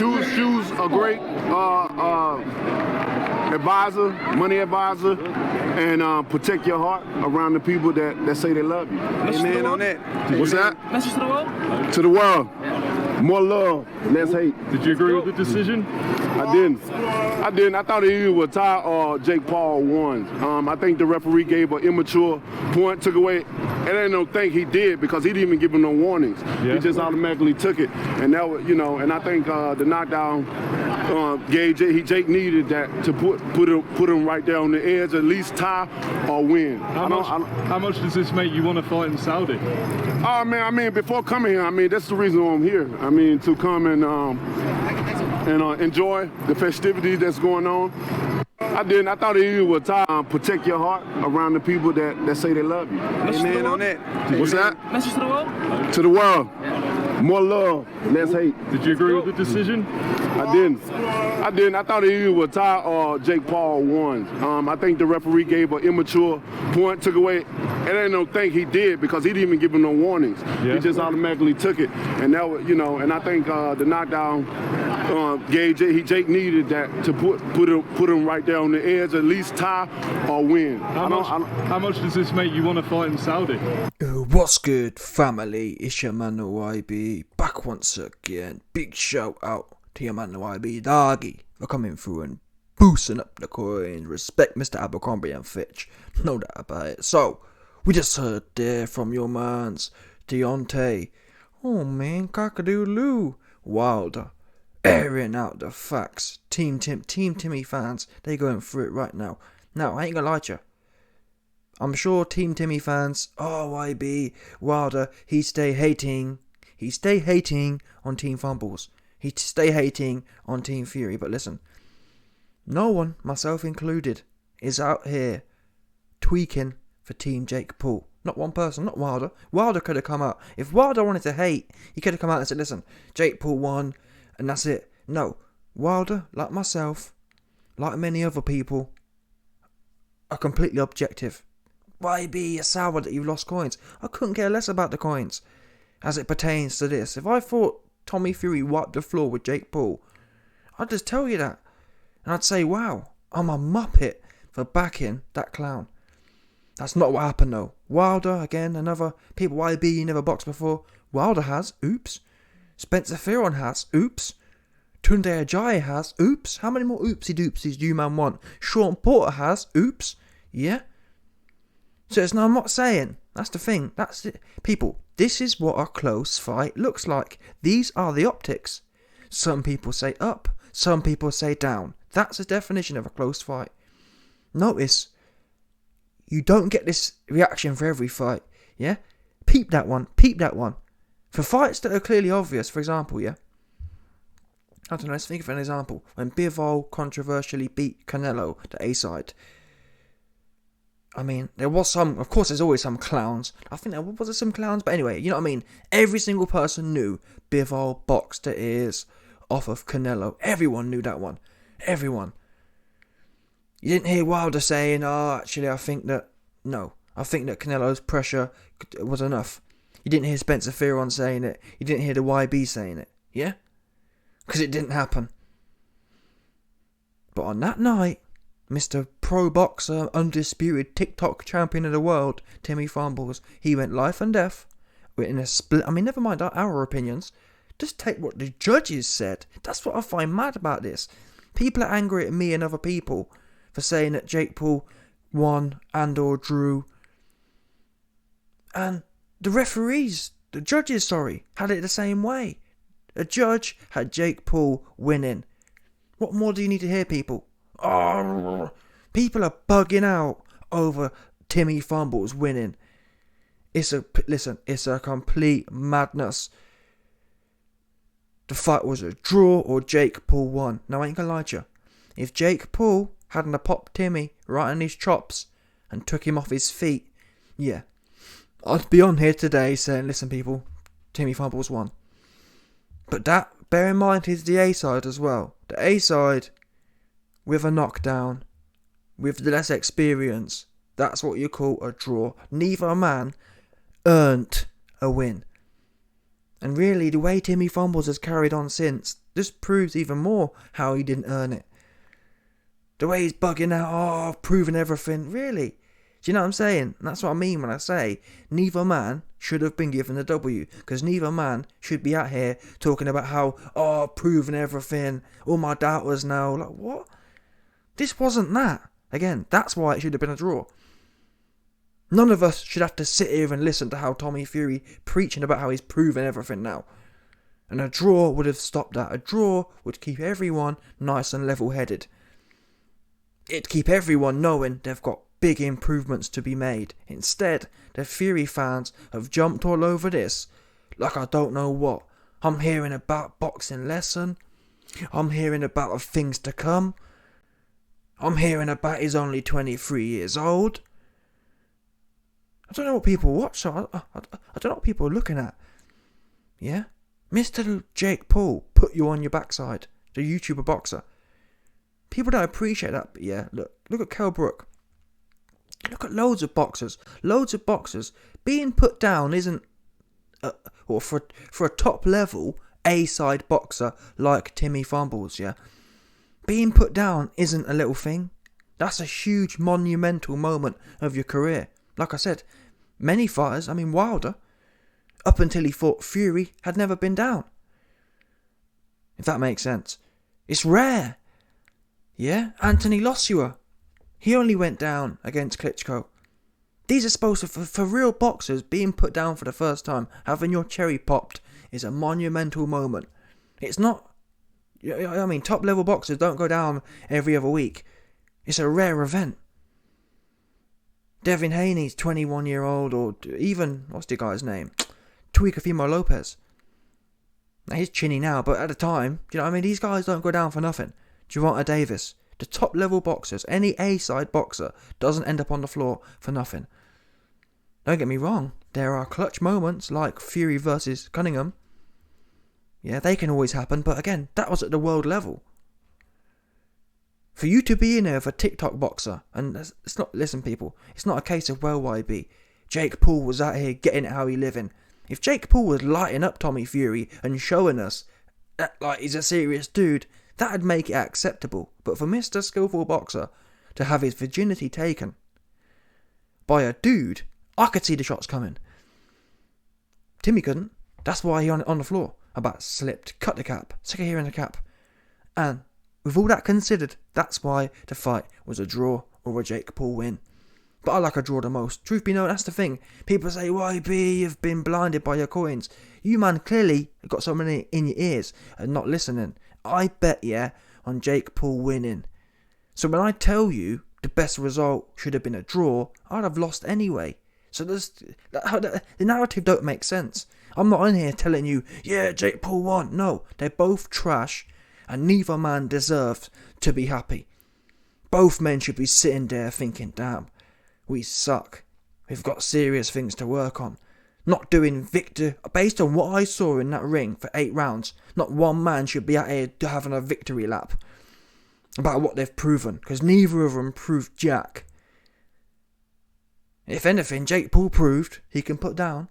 Choose a great advisor, money advisor, and protect your heart around the people that say they love you. Amen on that. What's that? Message to the world? To the world. More love, less hate. Did you agree with the decision? I didn't. I thought it either was Ty or Jake Paul won. I think the referee gave an immature point, took away. And I don't think he did because he didn't even give him no warnings. Yeah. He just automatically took it. And that was, and I think the knockdown gave Jake needed that to put him right there on the edge, at least tie or win. How much does this make you want to fight in Saudi? Oh man, I mean, before coming here, that's the reason why I'm here. To come and enjoy the festivities that's going on. I thought it either was Ty, protect your heart around the people that say they love you. Amen on that. What's that? Message to the world? To the world. More love, less hate. Did you agree with the decision? I didn't. I thought it either was Ty or Jake Paul won. I think the referee gave an immature point, took away. And I don't think he did because he didn't even give him no warnings. Yeah. He just automatically took it. And that was, and I think the knockdown gave Jake needed that to put him right there on the edge, at least tie or win. How much does this make you want to fight in Saudi? What's good, family? It's your man the YB back once again. Big shout out to your man the YB doggy for coming through and boosting up the coins. Respect Mr. Abercrombie and Fitch, no doubt about it. So we just heard there from your man's Deontay. Oh man, cock-a-doodle-oo. Wilder airing out the facts. Team Timmy fans, they going through it right now. Now I ain't gonna lie to you. I'm sure Team Timmy fans, YB, Wilder, he stay hating on Team Fumbles. He stay hating on Team Fury. But listen, no one, myself included, is out here tweaking for Team Jake Paul. Not one person, not Wilder. Wilder could have come out. If Wilder wanted to hate, he could have come out and said, listen, Jake Paul won, and that's it. No, Wilder, like myself, like many other people, are completely objective. Why be sour that you've lost coins? I couldn't care less about the coins as it pertains to this. If I thought Tommy Fury wiped the floor with Jake Paul, I'd just tell you that. And I'd say, wow, I'm a muppet for backing that clown. That's not what happened though. Wilder, again, another people, YB, you never boxed before. Wilder has, oops. Spencer Fearon has, oops. Tunde Ajayi has, oops. How many more oopsie doopsies do you man want? Sean Porter has, oops. Yeah. So it's no, I'm not saying, that's the thing, that's it. People, this is what a close fight looks like. These are the optics. Some people say up, some people say down. That's the definition of a close fight. Notice, you don't get this reaction for every fight, yeah? Peep that one. For fights that are clearly obvious, for example, yeah? I don't know, let's think of an example. When Bivol controversially beat Canelo, the A-side. I mean, there was some, of course there's always some clowns. I think there was some clowns, but anyway, you know what I mean? Every single person knew Bivol boxed the ears off of Canelo. Everyone knew that one. Everyone. You didn't hear Wilder saying, actually I think that Canelo's pressure was enough. You didn't hear Spencer Fearon saying it. You didn't hear the YB saying it. Yeah? Because it didn't happen. But on that night, Mr. Pro Boxer, undisputed TikTok champion of the world, Timmy Fumbles, he went life and death in a split. I mean, never mind our opinions. Just take what the judges said. That's what I find mad about this. People are angry at me and other people for saying that Jake Paul won and or drew. And the judges, had it the same way. A judge had Jake Paul winning. What more do you need to hear, people? People are bugging out over Timmy Fumbles winning. It's a complete madness. The fight was a draw or Jake Paul won. Now I ain't gonna lie to you. If Jake Paul hadn't popped Timmy right in his chops and took him off his feet, yeah, I'd be on here today saying, listen people, Timmy Fumbles won. But that, bear in mind, is the A-side as well. The A-side with a knockdown, with the less experience, that's what you call a draw. Neither man earned a win. And really, the way Timmy Fumbles has carried on since just proves even more how he didn't earn it. The way he's bugging out, proving everything, really. Do you know what I'm saying? And that's what I mean when I say neither man should have been given the W, because neither man should be out here talking about how, proving everything, all my doubters now. Like, what? This wasn't that. Again, that's why it should have been a draw. None of us should have to sit here and listen to how Tommy Fury preaching about how he's proven everything now. And a draw would have stopped that. A draw would keep everyone nice and level-headed. It'd keep everyone knowing they've got big improvements to be made. Instead, the Fury fans have jumped all over this like I don't know what. I'm hearing about boxing lesson. I'm hearing about the things to come. I'm hearing about he's only 23 years old. I don't know what people watch, so I don't know what people are looking at. Yeah? Mr. Jake Paul put you on your backside. The YouTuber boxer. People don't appreciate that, but yeah, look at Kell Brook. Look at loads of boxers. Loads of boxers. Being put down isn't... or for a top level A-side boxer like Timmy Fumbles, yeah? Being put down isn't a little thing. That's a huge monumental moment of your career. Like I said, many fighters, Wilder, up until he fought Fury, had never been down. If that makes sense. It's rare. Yeah? Anthony Joshua. He only went down against Klitschko. These are supposed to, for real boxers, being put down for the first time, having your cherry popped, is a monumental moment. It's not... top level boxers don't go down every other week. It's a rare event. Devin Haney's 21-year-old, or even, what's the guy's name? Tuikafimo Lopez. Now, he's chinny now, but at the time, these guys don't go down for nothing. Gervonta Davis, the top level boxers, any A-side boxer doesn't end up on the floor for nothing. Don't get me wrong, there are clutch moments like Fury versus Cunningham. Yeah, they can always happen, but again, that was at the world level. For you to be in there with a TikTok boxer, and it's not, listen people, it's not a case of, well, YB, Jake Paul was out here getting it how he living. If Jake Paul was lighting up Tommy Fury and showing us that, he's a serious dude, that'd make it acceptable. But for Mr. Skillful Boxer to have his virginity taken by a dude, I could see the shots coming. Timmy couldn't. That's why he on the floor. About slipped, cut the cap, stick a hair in the cap. And with all that considered, that's why the fight was a draw or a Jake Paul win. But I like a draw the most. Truth be known, that's the thing. People say, YB, you've been blinded by your coins. You, man, clearly got so many in your ears and not listening. I bet, on Jake Paul winning. So when I tell you the best result should have been a draw, I'd have lost anyway. So the narrative don't make sense. I'm not in here telling you, Jake Paul won. No, they're both trash and neither man deserves to be happy. Both men should be sitting there thinking, damn, we suck. We've got serious things to work on. Not doing victor based on what I saw in that ring for 8 rounds. Not one man should be out here having a victory lap about what they've proven, because neither of them proved jack. If anything, Jake Paul proved he can put down.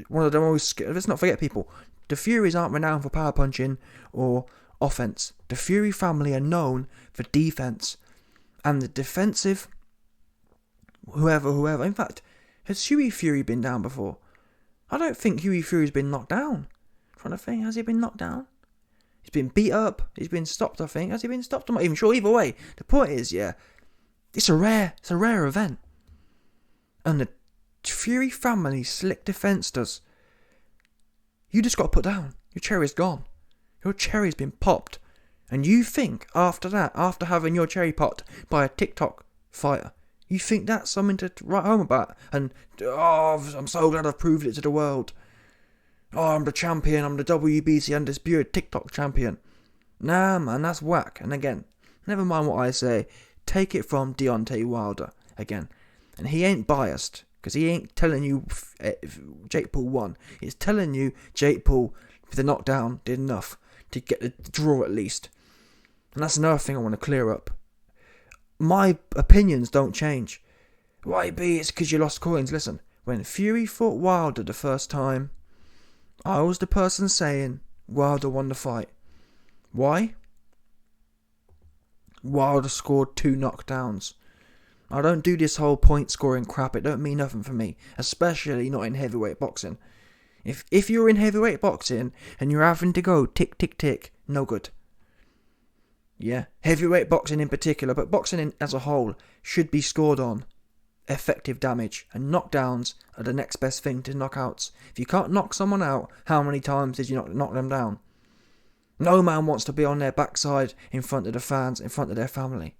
One of them always. Let's not forget, people. The Furies aren't renowned for power punching or offense. The Fury family are known for defense, and the defensive. Whoever. In fact, has Huey Fury been down before? I don't think Huey Fury's been knocked down. I'm trying to think, has he been knocked down? He's been beat up. He's been stopped, I think. Has he been stopped? I'm not even sure. Either way, the point is, it's a rare event. And the Fury family slick defense does. You just got to put down. Your cherry's gone. Your cherry's been popped. And you think, after that, after having your cherry popped by a TikTok fighter, you think that's something to write home about? And, I'm so glad I've proved it to the world. I'm the champion, I'm the WBC undisputed TikTok champion. Nah, man, that's whack. And again, never mind what I say, take it from Deontay Wilder, again. And he ain't biased, because he ain't telling you if Jake Paul won. He's telling you Jake Paul, with the knockdown, did enough to get the draw at least. And that's another thing I want to clear up. My opinions don't change. YB, it's because you lost coins. Listen, when Fury fought Wilder the first time, I was the person saying Wilder won the fight. Why? Wilder scored 2 knockdowns. I don't do this whole point scoring crap. It don't mean nothing for me, especially not in heavyweight boxing. If you're in heavyweight boxing and you're having to go tick tick tick, no good. Yeah, heavyweight boxing in particular, but boxing as a whole should be scored on effective damage, and knockdowns are the next best thing to knockouts. If you can't knock someone out, how many times did you knock them down? No man wants to be on their backside in front of the fans, in front of their family.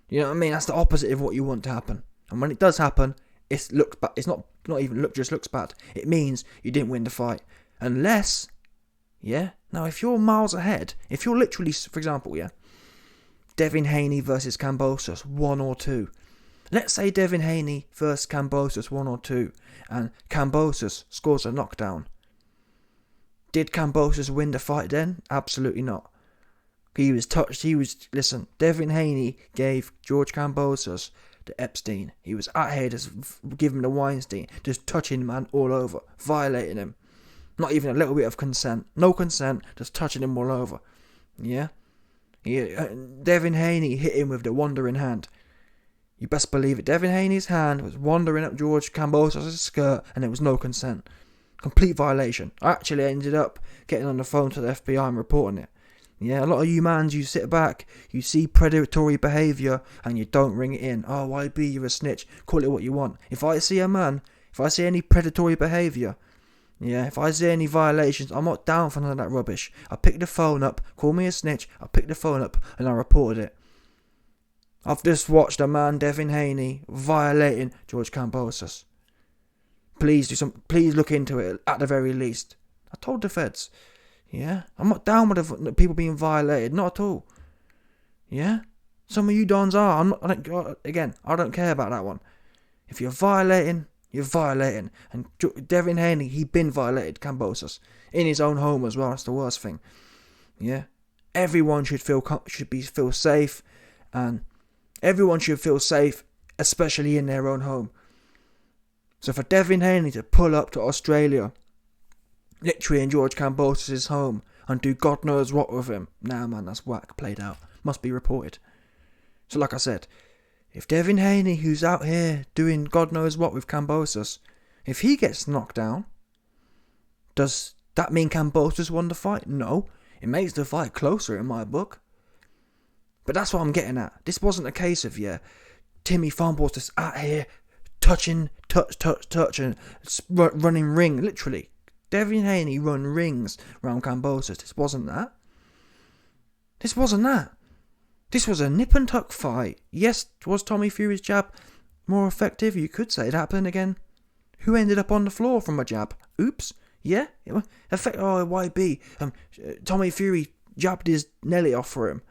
You know what I mean? That's the opposite of what you want to happen. And when it does happen, it's not even just looks bad. It means you didn't win the fight. Unless, yeah. Now, if you're miles ahead, if you're literally, for example, yeah, Devin Haney versus Kambosos 1 or 2. Let's say Devin Haney versus Kambosos 1 or 2, and Kambosos scores a knockdown. Did Kambosos win the fight then? Absolutely not. He was touched. Listen, Devin Haney gave George Kambosos the Epstein. He was at here just giving him the Weinstein, just touching the man all over, violating him. Not even a little bit of consent. No consent, just touching him all over. Yeah? Devin Haney hit him with the wandering hand. You best believe it. Devin Haney's hand was wandering up George Kambosos' skirt, and there was no consent. Complete violation. I actually ended up getting on the phone to the FBI and reporting it. Yeah, a lot of you mans, you sit back, you see predatory behaviour, and you don't ring it in. Oh, YB, you're a snitch. Call it what you want. If I see any predatory behaviour, yeah, if I see any violations, I'm not down for none of that rubbish. I pick the phone up, call me a snitch, I pick the phone up, and I reported it. I've just watched a man, Devin Haney, violating George Kambosos. Please look into it, at the very least. I told the feds. Yeah, I'm not down with the people being violated, not at all. Yeah, some of you dons are. I don't care about that one. If you're violating, you're violating. And Devin Haney, he been violated Kambosos in his own home as well. That's the worst thing. Yeah, everyone should feel safe, and everyone should feel safe, especially in their own home. So for Devin Haney to pull up to Australia, literally in George Kambosos' home, and do God knows what with him, nah man, that's whack, played out, must be reported. So like I said, if Devin Haney, who's out here doing God knows what with Kambosos, if he gets knocked down, does that mean Kambosos won the fight? No, it makes the fight closer in my book. But that's what I'm getting at. This wasn't a case of, Timmy Farnbore's just out here touch, and running ring, literally. Devin Haney run rings around Kambosos. This wasn't that. This was a nip and tuck fight. Yes, was Tommy Fury's jab more effective? You could say that, but then again, who ended up on the floor from a jab? Oops. Yeah? YB. Tommy Fury jabbed his Nelly off for him.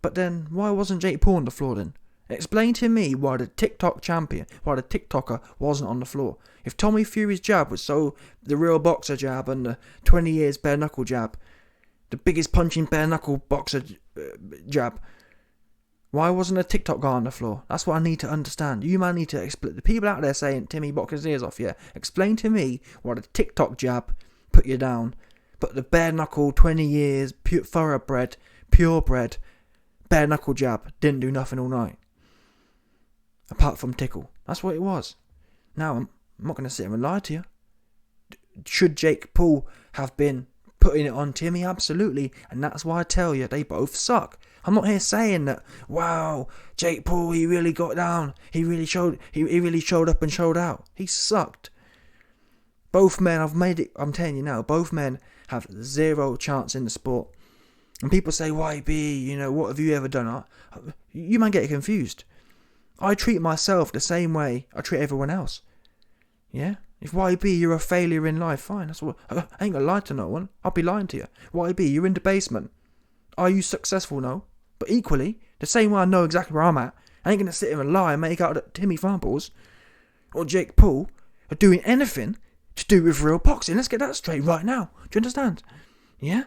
But then, why wasn't Jake Paul on the floor then? Explain to me why the TikToker wasn't on the floor. If Tommy Fury's jab was the real boxer jab and the 20 years bare knuckle jab, the biggest punching bare knuckle boxer jab, why wasn't a TikTok guy on the floor? That's what I need to understand. You man need to explain. The people out there saying Timmy boxed his ears off, explain to me why the TikTok jab put you down, but the bare knuckle 20 years purebred bare knuckle jab didn't do nothing all night. Apart from tickle. That's what it was. Now, I'm not going to sit here and lie to you. Should Jake Paul have been putting it on Timmy? Absolutely. And that's why I tell you, they both suck. I'm not here saying that, wow, Jake Paul, he really got down. He really showed up and showed out. He sucked. Both men, I'm telling you now, both men have zero chance in the sport. And people say, YB, what have you ever done? You man get confused. I treat myself the same way I treat everyone else. Yeah? If YB, you're a failure in life, fine. That's what I ain't gonna lie to no one. I'll be lying to you. YB, you're in the basement. Are you successful? No. But equally, the same way I know exactly where I'm at, I ain't gonna sit here and lie and make out that Timmy Farnbores or Jake Paul are doing anything to do with real boxing. Let's get that straight right now. Do you understand? Yeah?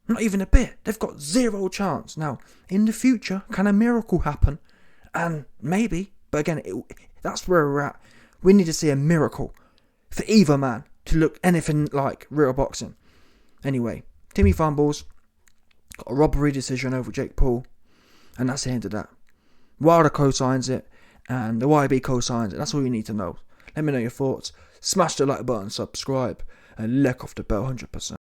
Not even a bit. They've got zero chance. Now, in the future, can a miracle happen? And maybe, but again, that's where we're at. We need to see a miracle for either man. to look anything like real boxing. Anyway, Timmy fumbles, got a robbery decision over Jake Paul, and that's the end of that. Wilder co-signs it, and the YB co-signs it. That's all you need to know. Let me know your thoughts. Smash the like button, subscribe, and lick off the bell 100%.